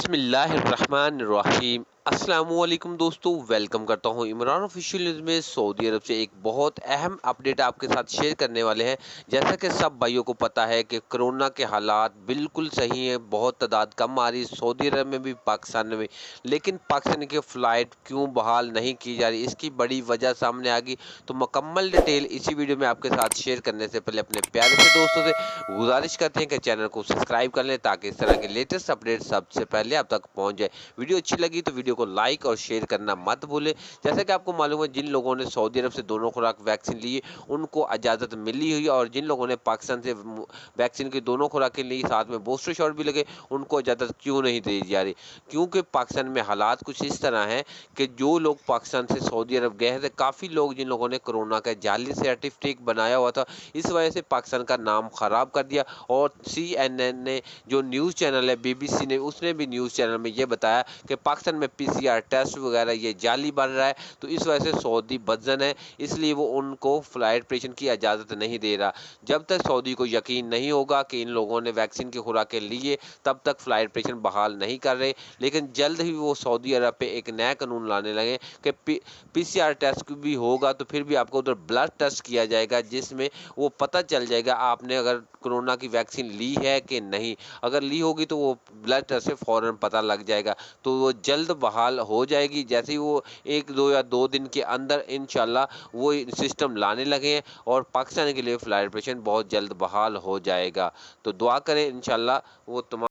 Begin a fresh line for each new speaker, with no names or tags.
بسم اللہ الرحمن الرحیم۔ السلام علیکم دوستو، ویلکم کرتا ہوں عمران آفیشیل نیوز میں۔ سعودی عرب سے ایک بہت اہم اپڈیٹ آپ کے ساتھ شیئر کرنے والے ہیں۔ جیسا کہ سب بھائیوں کو پتہ ہے کہ کرونا کے حالات بالکل صحیح ہیں، بہت تعداد کم آ رہی ہے سعودی عرب میں بھی، پاکستان میں بھی، لیکن پاکستان کی فلائٹ کیوں بحال نہیں کی جا رہی، اس کی بڑی وجہ سامنے آ گئی۔ تو مکمل ڈیٹیل اسی ویڈیو میں آپ کے ساتھ شیئر کرنے سے پہلے اپنے پیارے سے دوستوں سے گزارش کرتے ہیں کہ چینل کو سبسکرائب کر لیں تاکہ اس طرح کے لیٹسٹ اپڈیٹ سب سے پہلے آپ تک پہنچ جائے۔ ویڈیو اچھی لگی تو ویڈیو کو لائک اور شیئر کرنا مت بھولیں۔ جیسا کہ آپ کو معلوم ہے، جن لوگوں نے سعودی عرب سے دونوں خوراک ویکسین لی ان کو اجازت ملی ہوئی، اور جن لوگوں نے پاکستان سے ویکسین کی دونوں خوراکیں لی، ساتھ میں بوسٹر شاٹ بھی لگے، ان کو اجازت کیوں نہیں دی جا رہی؟ کیونکہ پاکستان میں حالات کچھ اس طرح ہیں کہ جو لوگ پاکستان سے سعودی عرب گئے تھے، کافی لوگ جن لوگوں نے کرونا کا جعلی سرٹیفکیٹ بنایا ہوا تھا، اس وجہ سے پاکستان کا نام خراب کر دیا۔ اور CNN نے، جو نیوز چینل ہے BBC نے، اس نے بھی نیوز چینل میں یہ بتایا کہ پاکستان میں PCR ٹیسٹ وغیرہ یہ جعلی بن رہا ہے، تو اس وجہ سے سعودی بدظن ہے، اس لیے وہ ان کو فلائٹ آپریشن کی اجازت نہیں دے رہا۔ جب تک سعودی کو یقین نہیں ہوگا کہ ان لوگوں نے ویکسین کی خوراکیں لیے، تب تک فلائٹ آپریشن بحال نہیں کر رہے۔ لیکن جلد ہی وہ سعودی عرب پہ ایک نیا قانون لانے لگے کہ PCR ٹیسٹ بھی ہوگا تو پھر بھی آپ کو ادھر بلڈ ٹیسٹ کیا جائے گا، جس میں وہ پتہ چل جائے گا آپ نے اگر کرونا کی ویکسین لی ہے کہ نہیں۔ اگر لی ہوگی تو وہ بلڈ ٹیسٹ سے فوراً پتہ لگ جائے گا، تو وہ جلد بحال ہو جائے گی۔ جیسے ہی وہ 1 یا 2 دن کے اندر انشاءاللہ وہ سسٹم لانے لگے ہیں، اور پاکستان کے لیے فلائٹ آپریشن بہت جلد بحال ہو جائے گا۔ تو دعا کریں انشاءاللہ وہ تمام